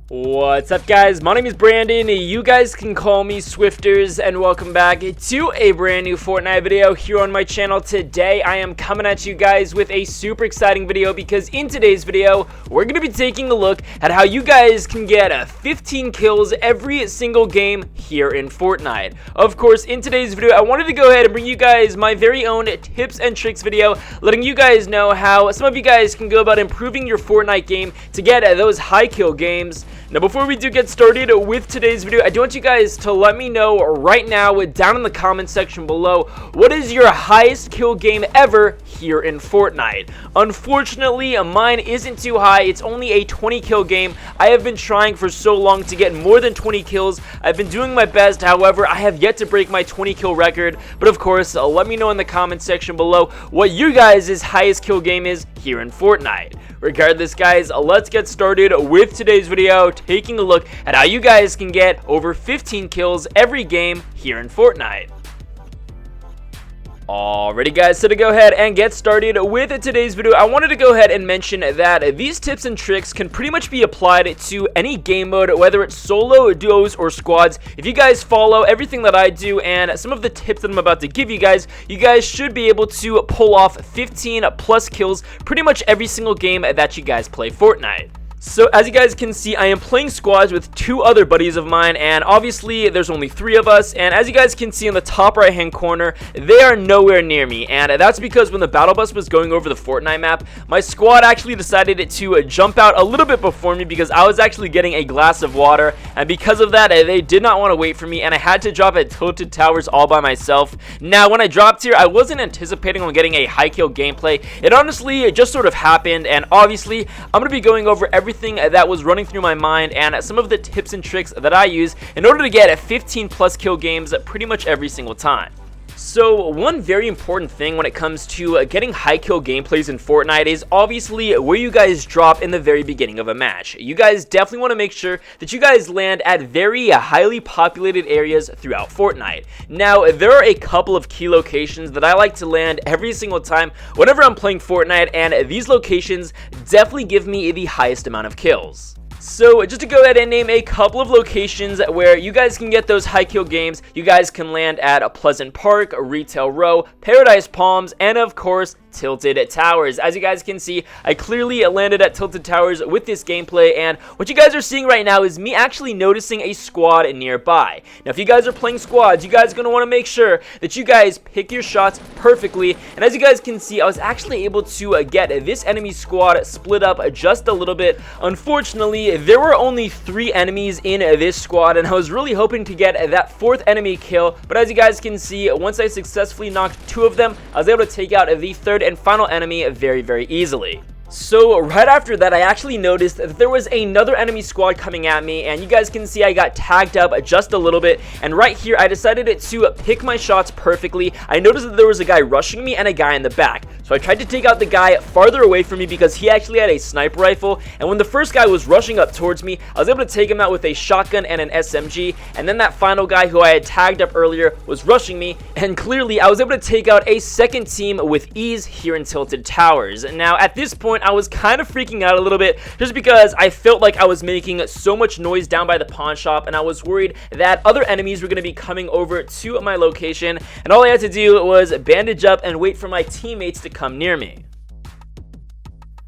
What's up, guys? My name is Brandon. You guys can call me Swifterrs, and welcome back to a brand new Fortnite video here on my channel. Today I am coming at you guys with a super exciting video because in today's video we're going to be taking a look at how you guys can get 15 kills every single game here in Fortnite. Of course, in today's video I wanted to go ahead and bring you guys my very own tips and tricks video, letting you guys know how some of you guys can go about improving your Fortnite game to get those high kill games. Now, before we do get started with today's video, I do want you guys to let me know right now down in the comment section below, what is your highest kill game ever here in Fortnite? Unfortunately, mine isn't too high. It's only a 20 kill game. I have been trying for so long to get more than 20 kills. I've been doing my best. However, I have yet to break my 20 kill record. But of course, let me know in the comment section below what you guys' highest kill game is here in Fortnite. Regardless, guys, let's get started with today's video, taking a look at how you guys can get over 15 kills every game here in Fortnite. Alrighty, guys, so to go ahead and get started with today's video, I wanted to go ahead and mention that these tips and tricks can pretty much be applied to any game mode, whether it's solo, duos, or squads. If you guys follow everything that I do and some of the tips that I'm about to give you guys should be able to pull off 15 plus kills pretty much every single game that you guys play Fortnite. So as you guys can see, I am playing squads with two other buddies of mine, and obviously there's only 3 of us, and as you guys can see in the top right hand corner, they are nowhere near me, and that's because when the battle bus was going over the Fortnite map, my squad actually decided to jump out a little bit before me because I was actually getting a glass of water, and because of that they did not want to wait for me, and I had to drop at Tilted Towers all by myself. Now when I dropped here, I wasn't anticipating on getting a high kill gameplay. It honestly just sort of happened, and obviously I'm going to be going over everything that was running through my mind and some of the tips and tricks that I use in order to get 15 plus kill games pretty much every single time. So one very important thing when it comes to getting high kill gameplays in Fortnite is obviously where you guys drop in the very beginning of a match. You guys definitely want to make sure that you guys land at very highly populated areas throughout Fortnite. Now, there are a couple of key locations that I like to land every single time whenever I'm playing Fortnite, and these locations definitely give me the highest amount of kills. So just to go ahead and name a couple of locations where you guys can get those high kill games, you guys can land at a Pleasant Park, Retail Row, Paradise Palms, and of course Tilted Towers. As you guys can see, I clearly landed at Tilted Towers with this gameplay, and what you guys are seeing right now is me actually noticing a squad nearby. Now if you guys are playing squads, you guys are going to want to make sure that you guys pick your shots perfectly, and as you guys can see, I was actually able to get this enemy squad split up just a little bit. Unfortunately, there were only 3 enemies in this squad, and I was really hoping to get that 4th enemy kill, but as you guys can see, once I successfully knocked 2 of them, I was able to take out the 3rd and final enemy very easily. So right after that, I actually noticed that there was another enemy squad coming at me, and you guys can see I got tagged up just a little bit, and right here I decided to pick my shots perfectly. I noticed that there was a guy rushing me and a guy in the back, so I tried to take out the guy farther away from me because he actually had a sniper rifle, and when the first guy was rushing up towards me, I was able to take him out with a shotgun and an SMG, and then that final guy who I had tagged up earlier was rushing me, and clearly I was able to take out a second team with ease here in Tilted Towers. Now at this point, I was kind of freaking out a little bit just because I felt like I was making so much noise down by the pawn shop, and I was worried that other enemies were going to be coming over to my location, and all I had to do was bandage up and wait for my teammates to come near me.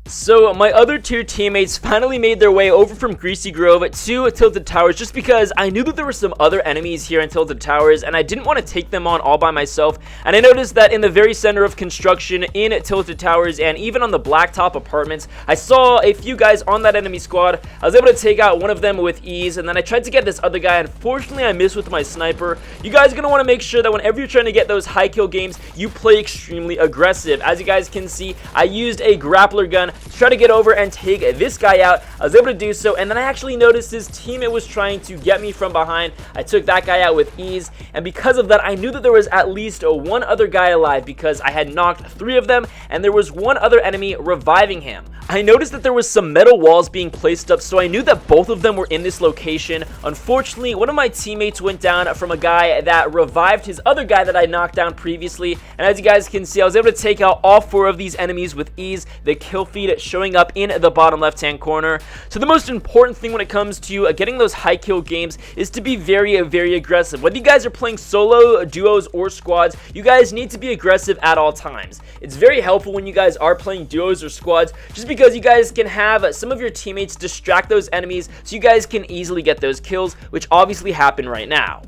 So my other 2 teammates finally made their way over from Greasy Grove to Tilted Towers just because I knew that there were some other enemies here in Tilted Towers, and I didn't want to take them on all by myself. And I noticed that in the very center of construction in Tilted Towers and even on the blacktop apartments, I saw a few guys on that enemy squad. I was able to take out one of them with ease, and then I tried to get this other guy. Unfortunately, I missed with my sniper. You guys are going to want to make sure that whenever you're trying to get those high kill games, you play extremely aggressive. As you guys can see, I used a grappler gun to try to get over and take this guy out. I was able to do so, and then I actually noticed his teammate was trying to get me from behind. I took that guy out with ease, and because of that, I knew that there was at least one other guy alive because I had knocked 3 of them, and there was one other enemy reviving him. I noticed that there was some metal walls being placed up, so I knew that both of them were in this location. Unfortunately, one of my teammates went down from a guy that revived his other guy that I knocked down previously, and as you guys can see, I was able to take out all 4 of these enemies with ease. The kill feed lead showing up in the bottom left hand corner. So the most important thing when it comes to getting those high kill games is to be very aggressive. Whether you guys are playing solo, duos, or squads, you guys need to be aggressive at all times. It's very helpful when you guys are playing duos or squads, just because you guys can have some of your teammates distract those enemies so you guys can easily get those kills, which obviously happen right now.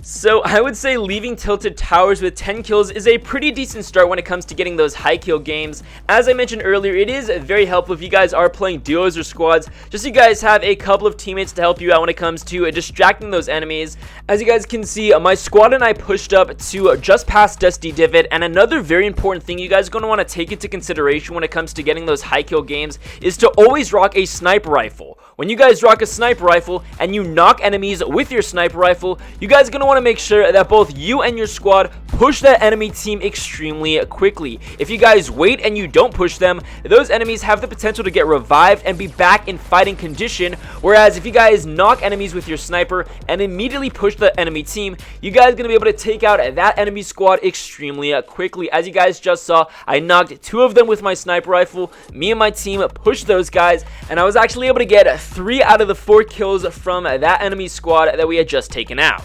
So I would say leaving Tilted Towers with 10 kills is a pretty decent start when it comes to getting those high kill games. As I mentioned earlier, it is very helpful if you guys are playing duos or squads, just so you guys have a couple of teammates to help you out when it comes to distracting those enemies. As you guys can see, my squad and I pushed up to just past Dusty Divot, and another very important thing you guys are going to want to take into consideration when it comes to getting those high kill games is to always rock a sniper rifle. When you guys rock a sniper rifle and you knock enemies with your sniper rifle, you guys are going to want to make sure that both you and your squad push that enemy team extremely quickly. If you guys wait and you don't push them, those enemies have the potential to get revived and be back in fighting condition, whereas if you guys knock enemies with your sniper and immediately push the enemy team, you guys are going to be able to take out that enemy squad extremely quickly. As you guys just saw, I knocked 2 of them with my sniper rifle. Me and my team pushed those guys, and I was actually able to get 3 out of the 4 kills from that enemy squad that we had just taken out.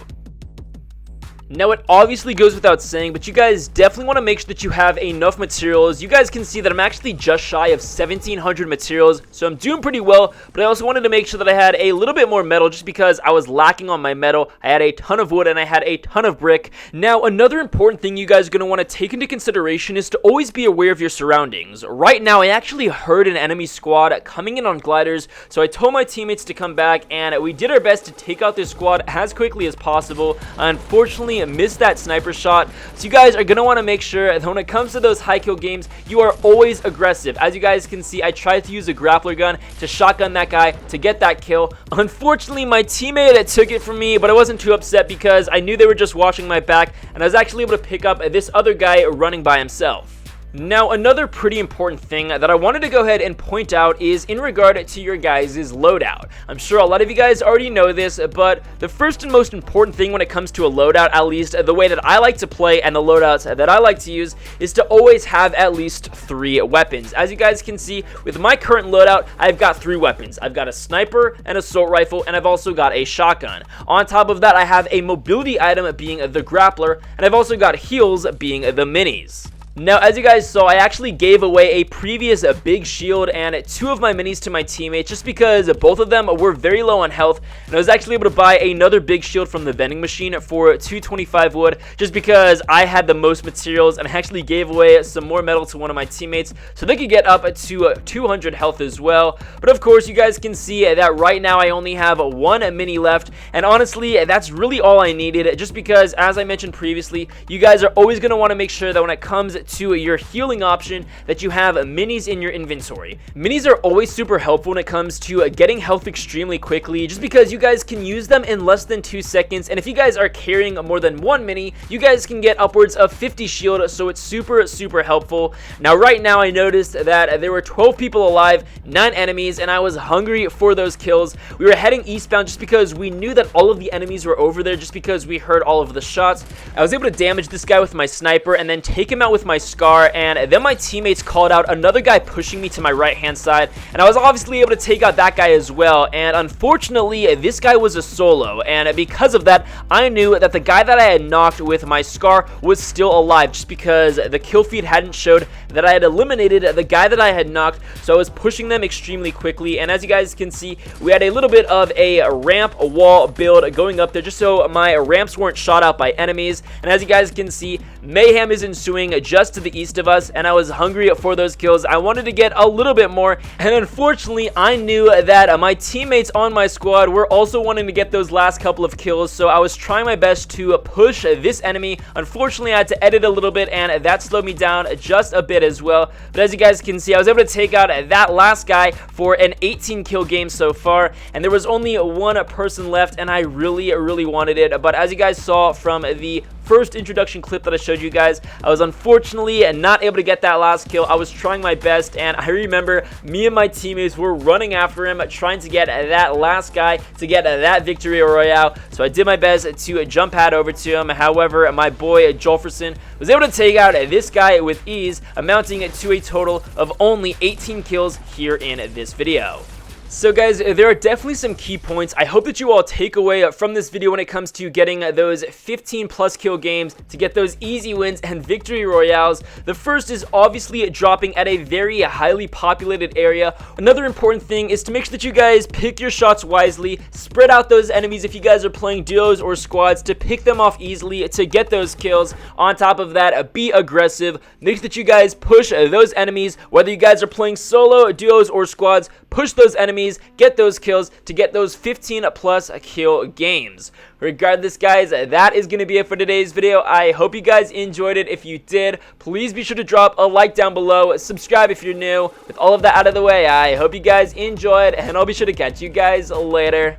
Now, it obviously goes without saying, but you guys definitely want to make sure that you have enough materials. You guys can see that I'm actually just shy of 1,700 materials, so I'm doing pretty well, but I also wanted to make sure that I had a little bit more metal just because I was lacking on my metal. I had a ton of wood and I had a ton of brick. Now, another important thing you guys are going to want to take into consideration is to always be aware of your surroundings. Right now, I actually heard an enemy squad coming in on gliders, so I told my teammates to come back, and we did our best to take out this squad as quickly as possible. Unfortunately, missed that sniper shot, so you guys are going to want to make sure that when it comes to those high kill games, you are always aggressive. As you guys can see, I tried to use a grappler gun to shotgun that guy to get that kill. Unfortunately, my teammate took it from me, but I wasn't too upset because I knew they were just watching my back, and I was actually able to pick up this other guy running by himself. Now, another pretty important thing that I wanted to go ahead and point out is in regard to your guys' loadout. I'm sure a lot of you guys already know this, but the first and most important thing when it comes to a loadout, at least the way that I like to play and the loadouts that I like to use, is to always have at least 3 weapons. As you guys can see, with my current loadout, I've got 3 weapons. I've got a sniper, an assault rifle, and I've also got a shotgun. On top of that, I have a mobility item being the grappler, and I've also got heals being the minis. Now, as you guys saw, I actually gave away a previous big shield and 2 of my minis to my teammates just because both of them were very low on health, and I was actually able to buy another big shield from the vending machine for 225 wood just because I had the most materials, and I actually gave away some more metal to one of my teammates so they could get up to 200 health as well. But of course, you guys can see that right now I only have 1 mini left, and honestly, that's really all I needed just because, as I mentioned previously, you guys are always going to want to make sure that when it comes to your healing option that you have minis in your inventory. Minis are always super helpful when it comes to getting health extremely quickly just because you guys can use them in less than 2 seconds, and if you guys are carrying more than 1 mini, you guys can get upwards of 50 shield, so it's super helpful. Now, right now, I noticed that there were 12 people alive, 9 enemies, and I was hungry for those kills. We were heading eastbound just because we knew that all of the enemies were over there just because we heard all of the shots. I was able to damage this guy with my sniper and then take him out with my scar, and then my teammates called out another guy pushing me to my right hand side, and I was obviously able to take out that guy as well. And unfortunately, this guy was a solo, and because of that, I knew that the guy that I had knocked with my scar was still alive just because the kill feed hadn't showed that I had eliminated the guy that I had knocked, so I was pushing them extremely quickly. And as you guys can see, we had a little bit of a ramp wall build going up there just so my ramps weren't shot out by enemies. And as you guys can see, mayhem is ensuing just to the east of us, and I was hungry for those kills. I wanted to get a little bit more, and unfortunately, I knew that my teammates on my squad were also wanting to get those last couple of kills, so I was trying my best to push this enemy. Unfortunately, I had to edit a little bit, and that slowed me down just a bit as well. But as you guys can see, I was able to take out that last guy for an 18 kill game so far, and there was only 1 person left, and I really wanted it. But as you guys saw from the first introduction clip that I showed you guys. I was unfortunately not able to get that last kill. I was trying my best, and I remember me and my teammates were running after him, trying to get that last guy to get that victory royale. So I did my best to jump pad over to him. However, my boy Jolferson was able to take out this guy with ease, amounting to a total of only 18 kills here in this video. So guys, there are definitely some key points I hope that you all take away from this video when it comes to getting those 15 plus kill games, to get those easy wins and victory royales. The first is obviously dropping at a very highly populated area. Another important thing is to make sure that you guys pick your shots wisely, spread out those enemies if you guys are playing duos or squads to pick them off easily to get those kills. On top of that, be aggressive. Make sure that you guys push those enemies, whether you guys are playing solo, duos, or squads. Push those enemies, get those kills to get those 15 plus kill games. Regardless, guys, that is going to be it for today's video. I hope you guys enjoyed it. If you did, please be sure to drop a like down below. Subscribe if you're new. With all of that out of the way, I hope you guys enjoyed, and I'll be sure to catch you guys later.